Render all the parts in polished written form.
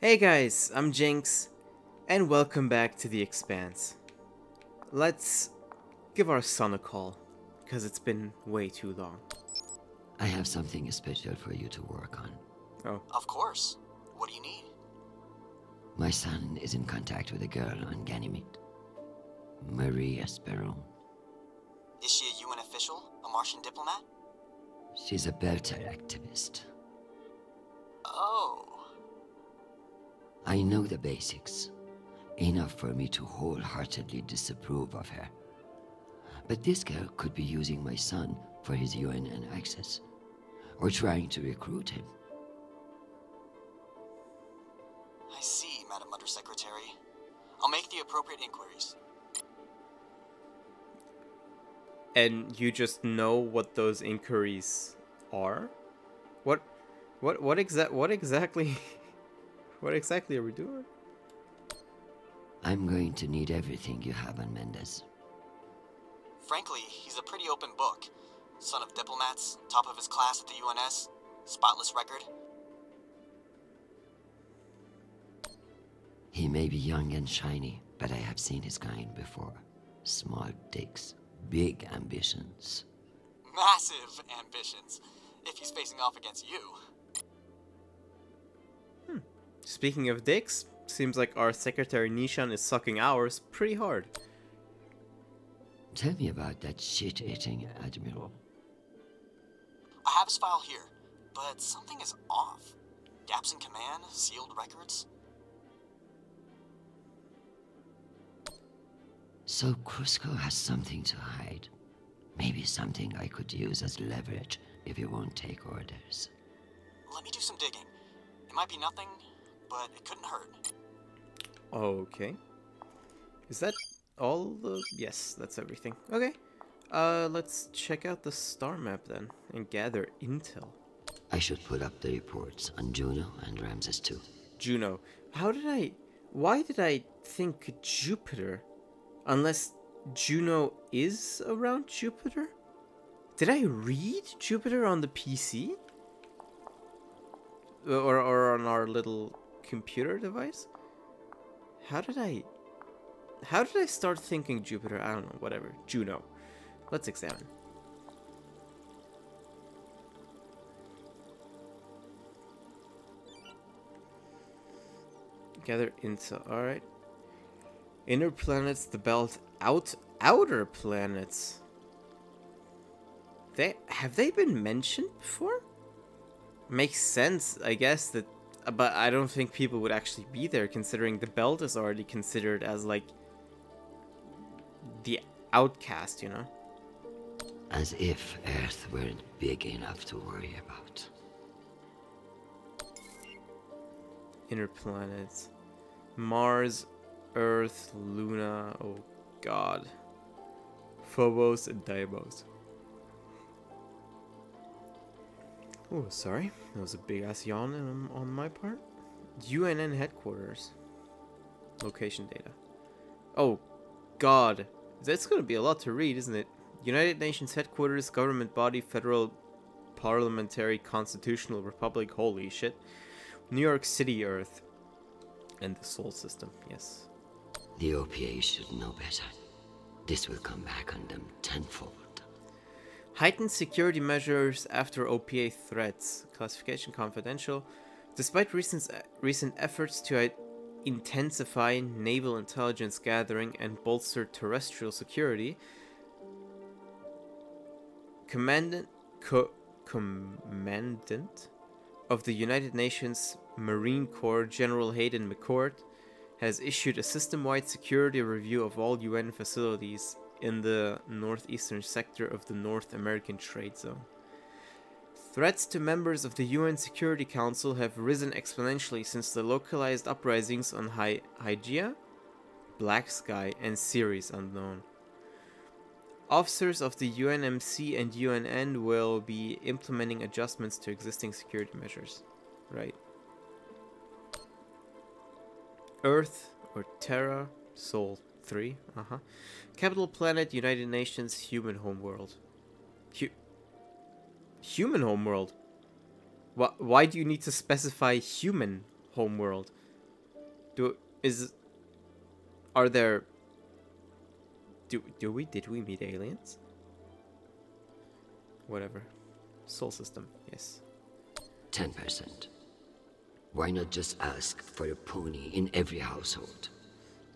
Hey guys, I'm Jinx, and welcome back to the Expanse. Let's give our son a call, because it's been way too long. I have something special for you to work on. Oh, Of course. What do you need? My son is in contact with a girl on Ganymede. Marie Esperon. Is she a UN official? A Martian diplomat? She's a Belter activist. Oh. I know the basics. Enough for me to wholeheartedly disapprove of her. But this girl could be using my son for his UNN access. Or trying to recruit him. I see, Madam Undersecretary. I'll make the appropriate inquiries. and you just know what those inquiries are? What exactly what exactly are we doing? I'm going to need everything you have on Mendez. Frankly, he's a pretty open book. Son of diplomats, top of his class at the UNS, spotless record. He may be young and shiny, but I have seen his kind before. Small dicks, big ambitions. Massive ambitions, if he's facing off against you. Speaking of dicks, seems like our Secretary Nishan is sucking ours pretty hard. Tell me about that shit-eating admiral. I have his file here, but something is off. Gaps in command, sealed records. So Cusco has something to hide. Maybe something I could use as leverage if you won't take orders. Let me do some digging. It might be nothing, but it couldn't hurt. Okay. Is that all the... Yes, that's everything. Okay. Let's check out the star map then and gather intel. I should put up the reports on Juno and Ramses too. Juno. Why did I think Jupiter? Unless Juno is around Jupiter? Did I read Jupiter on the PC? Or on our little computer device? How did I start thinking Jupiter? I don't know, whatever. Juno. Let's examine. Gather intel. Alright. Inner planets, the belt, outer planets. Have they been mentioned before? Makes sense, I guess, that, but I don't think people would actually be there, considering the belt is already considered as like the outcast, you know? As if Earth weren't big enough to worry about. Inner planets. Mars, Earth, Luna, oh god. Phobos and Deimos. Oh, sorry. That was a big ass yawn on my part. UNN headquarters. Location data. Oh god. That's gonna be a lot to read, isn't it? United Nations headquarters, government body, federal parliamentary constitutional republic. Holy shit. New York City, Earth. And the Sol system, yes. The OPA should know better. This will come back on them tenfold. Heightened security measures after OPA threats. Classification confidential. Despite recent efforts to intensify naval intelligence gathering and bolster terrestrial security, Commandant of the United Nations Marine Corps General Hayden McCord has issued a system-wide security review of all UN facilities in the northeastern sector of the North American Trade Zone. Threats to members of the UN Security Council have risen exponentially since the localized uprisings on Hygeia, Black Sky, and Ceres Unknown. Officers of the UNMC and UNN will be implementing adjustments to existing security measures. Right. Earth, or Terra, Sol 3, Capital planet, United Nations, human homeworld. Human homeworld? Why do you need to specify human homeworld? Are there... Did we meet aliens? Whatever. Sol system, yes. 10%. Why not just ask for a pony in every household?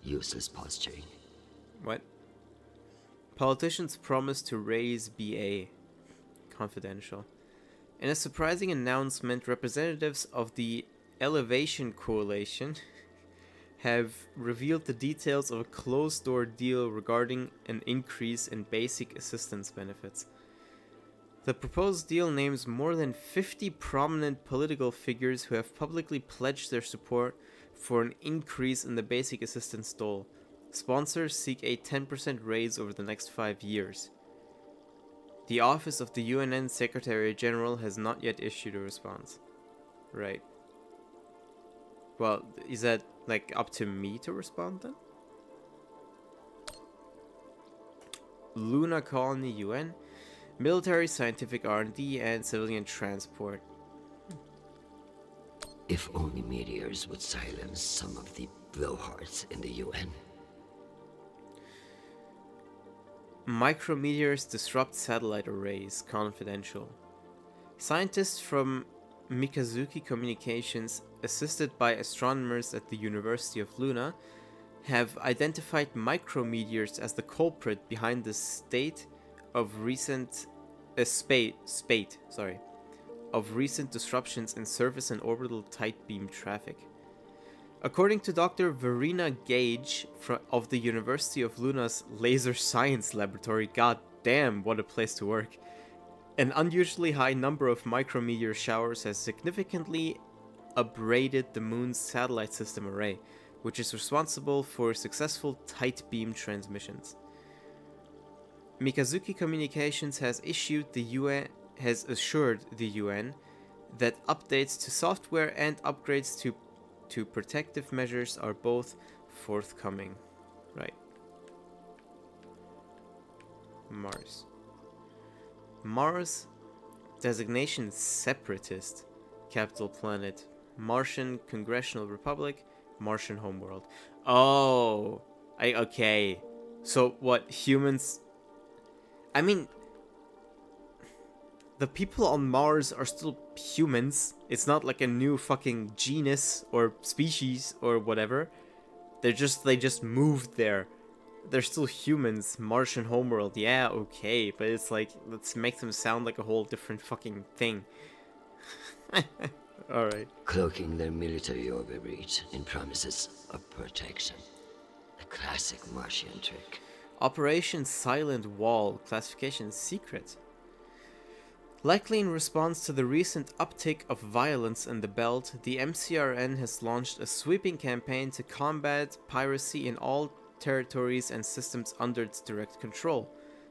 Useless posturing. What? Politicians promise to raise BA. Confidential. In a surprising announcement, representatives of the Elevation Coalition have revealed the details of a closed-door deal regarding an increase in basic assistance benefits. The proposed deal names more than 50 prominent political figures who have publicly pledged their support for an increase in the basic assistance dole. Sponsors seek a 10% raise over the next 5 years. The office of the UNN Secretary General has not yet issued a response. Right. Well, is that like up to me to respond then? Luna Colony UN, military, scientific R&D, and civilian transport. If only meteors would silence some of the blowhards in the UN. Micrometeors disrupt satellite arrays. Confidential. Scientists from Mikazuki Communications, assisted by astronomers at the University of Luna, have identified micrometeors as the culprit behind the spate of recent disruptions in surface and orbital tight beam traffic. According to Dr. Verena Gage of the University of Luna's Laser Science Laboratory, god damn, what a place to work, an unusually high number of micrometeor showers has significantly abraded the moon's satellite system array, which is responsible for successful tight beam transmissions. Mikazuki Communications has assured the UN that updates to software and upgrades to protective measures are both forthcoming. Right. Mars. Designation separatist. Capital planet. Martian Congressional Republic. Martian homeworld. Oh. Okay. So what, humans... I mean... The people on Mars are still humans. It's not like a new fucking genus or species or whatever. They just moved there. They're still humans. Martian homeworld, yeah, okay, but it's like, let's make them sound like a whole different fucking thing. Alright. Cloaking their military overreach in promises of protection. A classic Martian trick. Operation Silent Wall, classification secret. Likely in response to the recent uptick of violence in the belt, the MCRN has launched a sweeping campaign to combat piracy in all territories and systems under its direct control.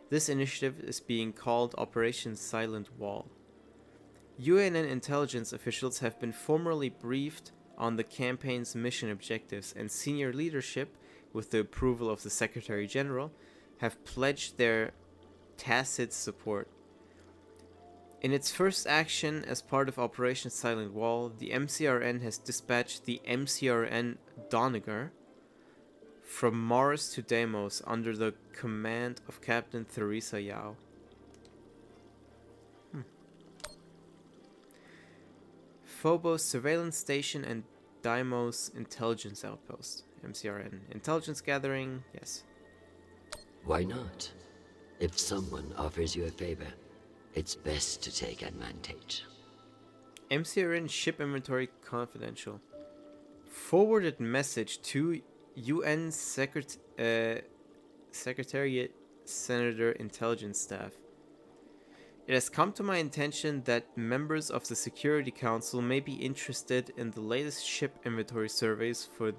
This initiative is being called Operation Silent Wall. UNN intelligence officials have been formally briefed on the campaign's mission objectives, and senior leadership, with the approval of the Secretary General, have pledged their tacit support. In its first action as part of Operation Silent Wall, the MCRN has dispatched the MCRN Doniger from Mars to Deimos under the command of Captain Theresa Yao. Phobos Surveillance Station and Deimos Intelligence Outpost. MCRN. Intelligence gathering, yes. Why not? If someone offers you a favor, it's best to take advantage. MCRN ship inventory confidential. Forwarded message to UN Secretariat Senator Intelligence Staff. It has come to my attention that members of the Security Council may be interested in the latest ship inventory surveys for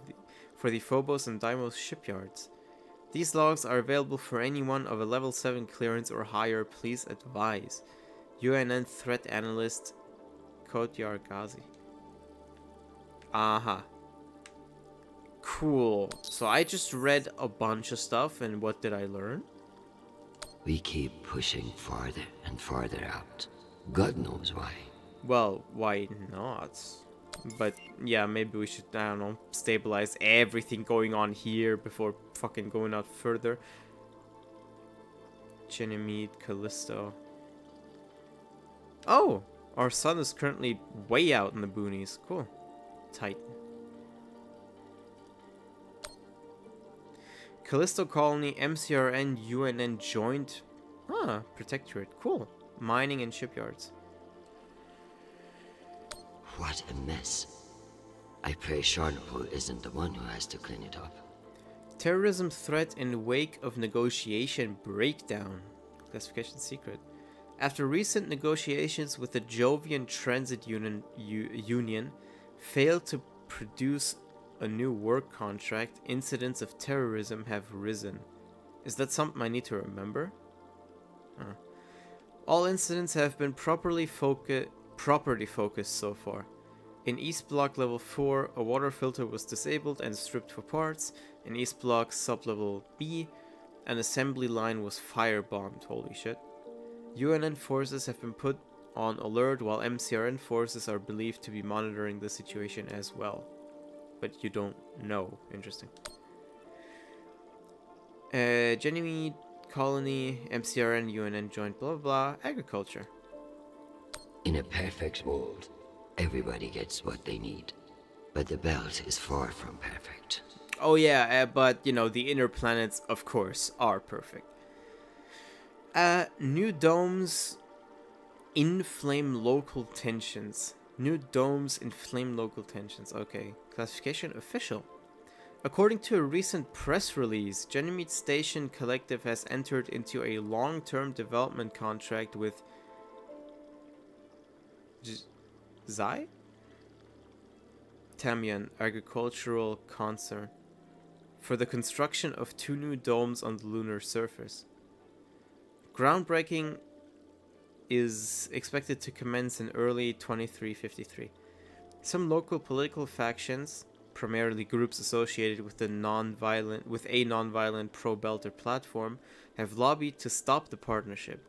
the Phobos and Deimos shipyards. These logs are available for anyone of a level 7 clearance or higher. Please advise. UNN Threat Analyst Kotyar Ghazi. Aha. Cool. So I just read a bunch of stuff, and what did I learn? We keep pushing farther and farther out. God knows why. Well, why not? But yeah, maybe we should, I don't know, stabilize everything going on here before fucking going out further. Ganymede, Callisto. Oh! Our sun is currently way out in the boonies. Cool. Titan. Callisto Colony, MCRN, UNN joined. Huh, Protectorate. Cool. Mining and shipyards. What a mess. I pray Charnable isn't the one who has to clean it up. Terrorism threat in the wake of negotiation breakdown. Classification secret. After recent negotiations with the Jovian Transit Union failed to produce a new work contract, incidents of terrorism have risen. Is that something I need to remember? All incidents have been properly focused so far. In East Block Level 4, a water filter was disabled and stripped for parts. In East Block Sublevel B, an assembly line was firebombed. Holy shit. UNN forces have been put on alert, while MCRN forces are believed to be monitoring the situation as well. But you don't know. Interesting. Ganymede Colony, MCRN, UNN joint, blah blah blah. Agriculture. In a perfect world, everybody gets what they need. But the belt is far from perfect. Oh yeah, but you know, the inner planets, of course, are perfect. New domes inflame local tensions. New domes inflame local tensions. Okay. Classification official. According to a recent press release, Ganymede Station Collective has entered into a long-term development contract with Zai? Tamian Agricultural Concern for the construction of 2 new domes on the lunar surface. Groundbreaking is expected to commence in early 2353. Some local political factions, primarily groups associated with a non-violent pro-Belter platform, have lobbied to stop the partnership.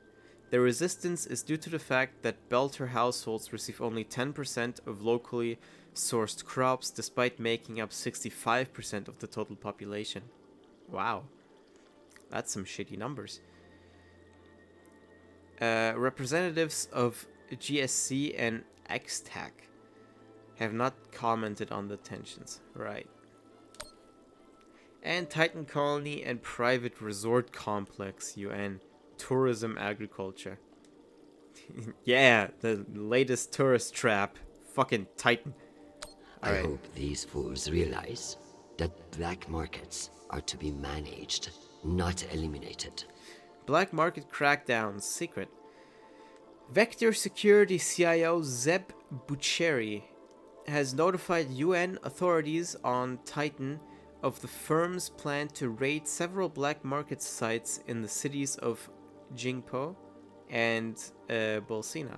Their resistance is due to the fact that Belter households receive only 10% of locally sourced crops, despite making up 65% of the total population. Wow. That's some shitty numbers. Representatives of GSC and XTAC have not commented on the tensions. Right. And Titan Colony and Private Resort Complex, UN. Tourism Agriculture. Yeah, the latest tourist trap. Fucking Titan. I hope these fools realize that black markets are to be managed, not eliminated. Black market crackdowns, secret. Vector Security CIO Zeb Bucheri has notified UN authorities on Titan of the firm's plan to raid several black market sites in the cities of Jingpo and Bolsina.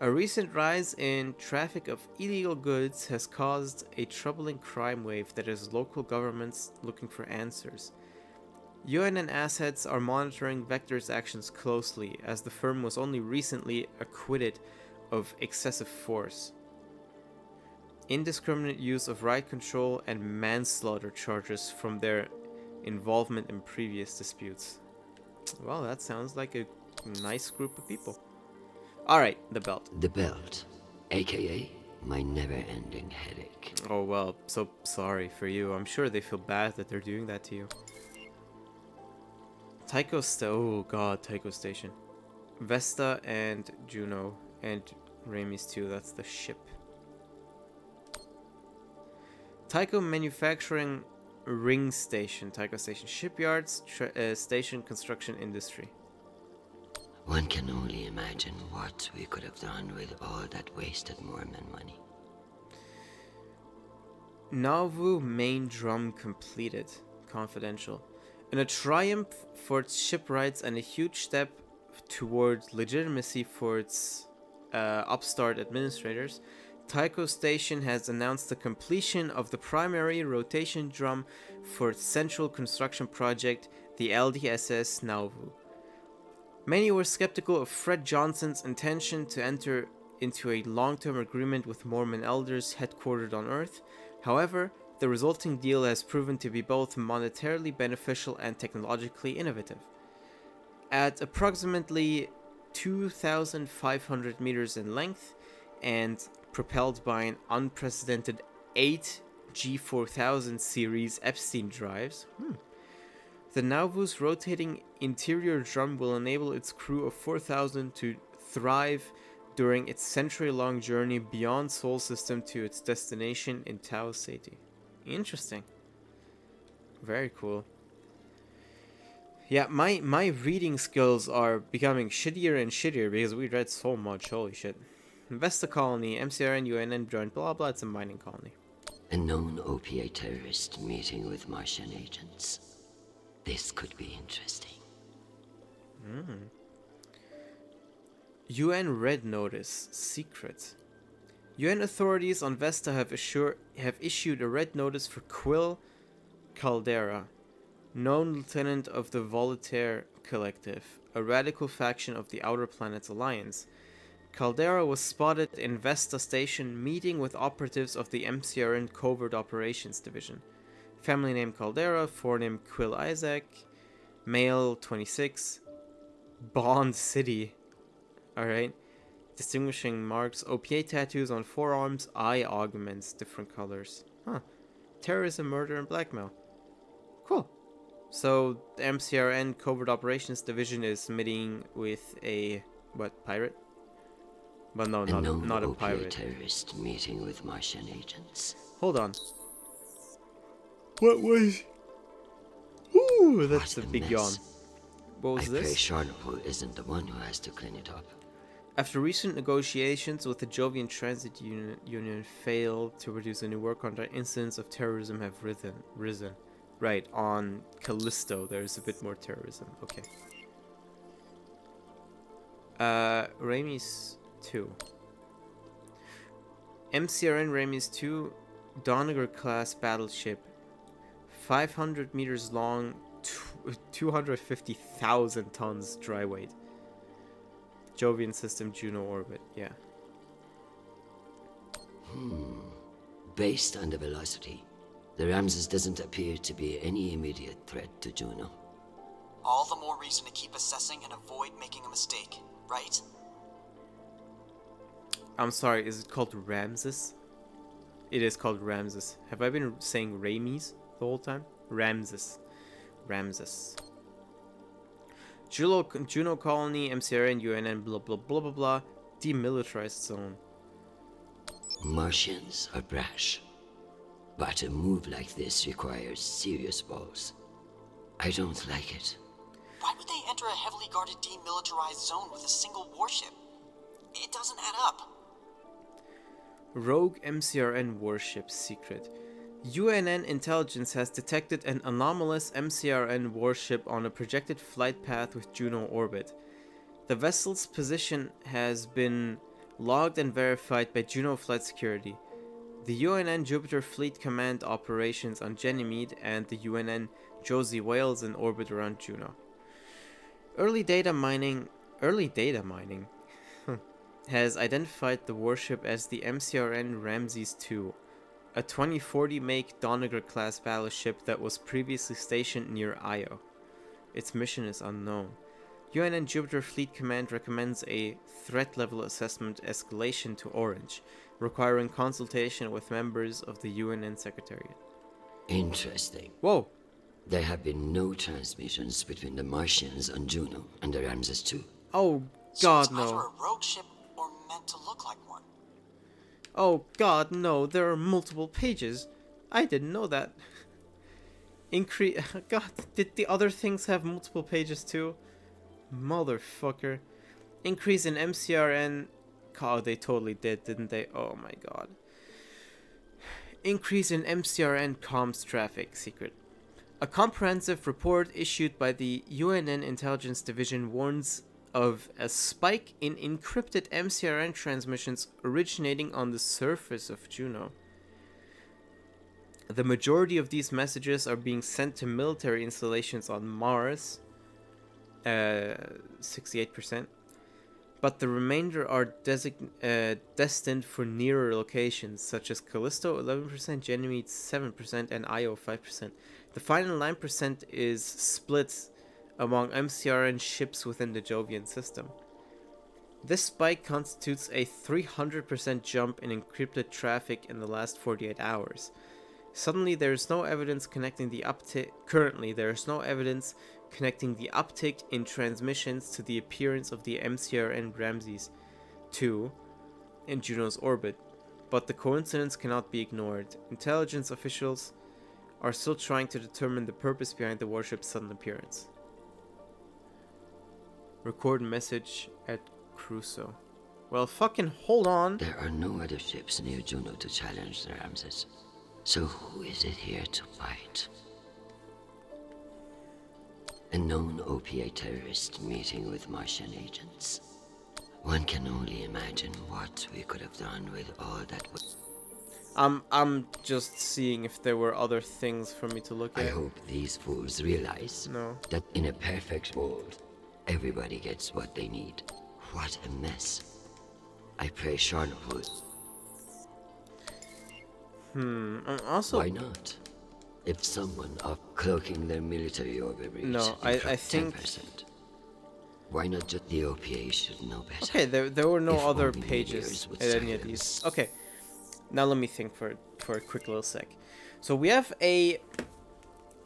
A recent rise in traffic of illegal goods has caused a troubling crime wave that has local governments looking for answers. UNN assets are monitoring Vector's actions closely, as the firm was only recently acquitted of excessive force, indiscriminate use of riot control, and manslaughter charges from their involvement in previous disputes. Well, that sounds like a nice group of people. Alright, the belt. The belt, aka my never-ending headache. Oh well, so sorry for you. I'm sure they feel bad that they're doing that to you. Oh god, Tycho Station. Vesta and Juno and Ramis too, that's the ship. Tycho Manufacturing Ring Station, Tycho Station. Shipyards, station construction industry. One can only imagine what we could have done with all that wasted Mormon money. Nauvoo main drum completed. Confidential. In a triumph for its shipwrights and a huge step towards legitimacy for its upstart administrators, Tycho Station has announced the completion of the primary rotation drum for its central construction project, the LDSS Nauvoo. Many were skeptical of Fred Johnson's intention to enter into a long-term agreement with Mormon elders headquartered on Earth. However, the resulting deal has proven to be both monetarily beneficial and technologically innovative. At approximately 2,500 meters in length and propelled by an unprecedented 8 G4000 series Epstein drives, the Nauvoo's rotating interior drum will enable its crew of 4,000 to thrive during its century-long journey beyond Sol System to its destination in Tau Ceti. Interesting. Very cool. Yeah, my reading skills are becoming shittier and shittier because we read so much. Holy shit. Vesta colony, MCRN, UNN joint, blah blah, it's a mining colony. A known opiate terrorist meeting with Martian agents. This could be interesting. UN Red Notice, secret. UN authorities on Vesta have issued a red notice for Quill Caldera, known lieutenant of the Voltaire Collective, a radical faction of the Outer Planets Alliance. Caldera was spotted in Vesta Station meeting with operatives of the MCRN Covert Operations Division. Family name Caldera, forename Quill Isaac, male 26, Bond City. Alright. Distinguishing marks, opiate tattoos on forearms, eye augments, different colors. Terrorism, murder, and blackmail. Cool. So, the MCRN Covert Operations Division is meeting with a, what, pirate? But no, not a pirate. Terrorist meeting with Martian agents. Hold on. What was... Ooh, that's a big yawn. What was this? I pray Charlotte isn't the one who has to clean it up. After recent negotiations with the Jovian Transit Union failed to produce a new war contract, incidents of terrorism have risen. Right, on Callisto there's a bit more terrorism. Okay. Ramis 2. MCRN Ramis 2 Doniger class battleship. 500 meters long, 250,000 tons dry weight. Jovian system, Juno orbit, yeah. Based on the velocity, the Ramses doesn't appear to be any immediate threat to Juno. All the more reason to keep assessing and avoid making a mistake, right? I'm sorry, is it called Ramses? It is called Ramses. Have I been saying Ramis the whole time? Ramses. Juno colony, MCRN, UNN, blah blah blah blah blah. Demilitarized zone. Martians are brash, but a move like this requires serious balls. I don't like it. Why would they enter a heavily guarded demilitarized zone with a single warship? It doesn't add up. Rogue MCRN warship secret. UNN intelligence has detected an anomalous MCRN warship on a projected flight path with Juno orbit. The vessel's position has been logged and verified by Juno Flight Security, the UNN Jupiter Fleet Command operations on Ganymede, and the UNN Josie Wales in orbit around Juno. Early data mining has identified the warship as the MCRN Ramses II, a 2040 make Doniger class battleship that was previously stationed near Io. Its mission is unknown. UNN Jupiter Fleet Command recommends a threat level assessment escalation to Orange, requiring consultation with members of the UNN Secretariat. Interesting. Whoa! There have been no transmissions between the Martians on Juno and the Ramses II. Oh, So God, it's either no. a rogue ship or meant to look like one. Oh, God, no. There are multiple pages. I didn't know that. God, did the other things have multiple pages too? Motherfucker. Increase in MCRN. God, they totally did, didn't they? Oh my God. Increase in MCRN comms traffic secret. A comprehensive report issued by the UNN Intelligence Division warns of a spike in encrypted MCRN transmissions originating on the surface of Juno. The majority of these messages are being sent to military installations on Mars, 68%, but the remainder are destined for nearer locations, such as Callisto 11%, Ganymede 7%, and Io 5%. The final 9% is split among MCRN ships within the Jovian system. This spike constitutes a 300% jump in encrypted traffic in the last 48 hours. Suddenly, there is no evidence connecting the uptick. Currently, there is no evidence connecting the uptick in transmissions to the appearance of the MCRN Ramses II in Juno's orbit, but the coincidence cannot be ignored. Intelligence officials are still trying to determine the purpose behind the warship's sudden appearance. Record message at Crusoe. Well, fucking hold on. There are no other ships near Juno to challenge the Ramses. So who is it here to fight? A known OPA terrorist meeting with Martian agents. One can only imagine what we could have done with all that was. I'm just seeing if there were other things for me to look at. I hope these fools realize that in a perfect world, everybody gets what they need. What a mess. I pray Charlotte would. Also, why not? If someone of cloaking their military overreach, I think 10%. Why not just the OPA should know better? Okay, there were no If other only pages would in any of silence. these. Okay, now let me think for a quick little sec. So we have a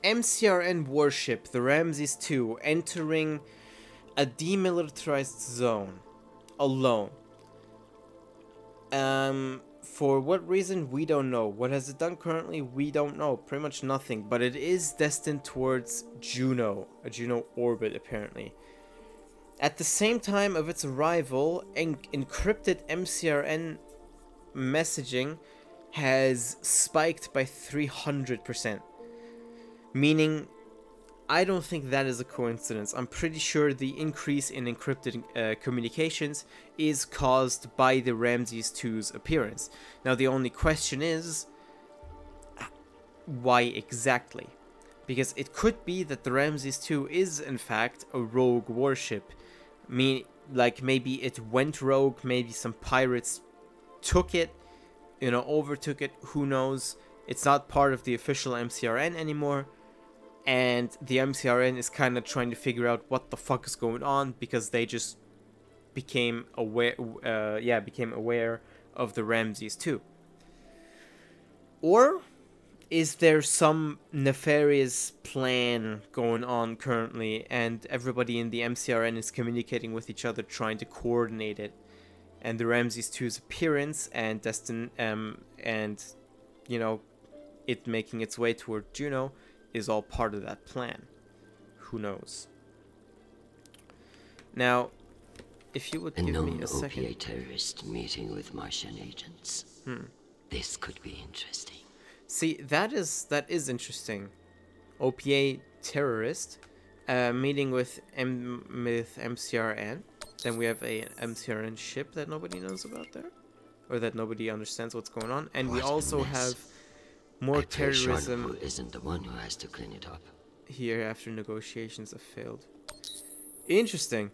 MCRN warship, the Ramses II, entering a demilitarized zone alone. For what reason, we don't know. What has it done currently, we don't know. Pretty much nothing. But it is destined towards Juno, a Juno orbit, apparently. At the same time of its arrival, encrypted MCRN messaging has spiked by 300%. Meaning, I don't think that is a coincidence. I'm pretty sure the increase in encrypted communications is caused by the Ramses II's appearance. Now, the only question is, why exactly? Because it could be that the Ramses II is, in fact, a rogue warship. Like, maybe it went rogue, maybe some pirates took it, overtook it, who knows. It's not part of the official MCRN anymore. And the MCRN is kind of trying to figure out what the fuck is going on, because they just became aware of the Ramses II. Or is there some nefarious plan going on currently, and everybody in the MCRN is communicating with each other, trying to coordinate it, and the Ramses II's appearance and it making its way toward Juno is all part of that plan. Who knows? Now, if you would give me a second. A known OPA terrorist meeting with Martian agents. This could be interesting. See, that is interesting. OPA terrorist meeting with MCRN. Then we have a MCRN ship that nobody knows about there, or that nobody understands what's going on, and we also have more terrorism. Isn't the one who has to clean it up here after negotiations have failed. Interesting.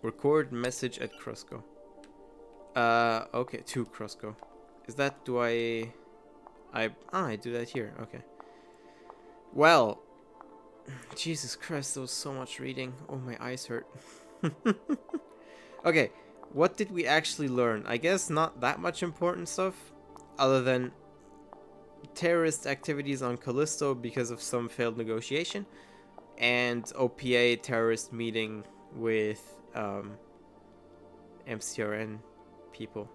Record message at Crusco. Okay, to Crusco. Is that, do I do that here, okay. Well, Jesus Christ, there was so much reading. Oh, my eyes hurt. Okay, what did we actually learn? I guess not that much important stuff, other than terrorist activities on Callisto because of some failed negotiation, and OPA terrorist meeting with MCRN people.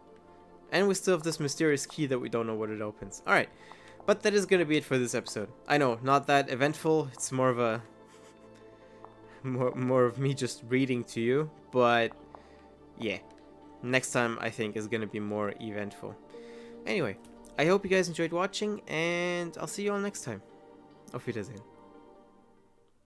And we still have this mysterious key that we don't know what it opens. Alright, but that is going to be it for this episode. I know, not that eventful, it's more of a more of me just reading to you, but yeah, next time I think is going to be more eventful. Anyway, I hope you guys enjoyed watching, and I'll see you all next time. Auf Wiedersehen.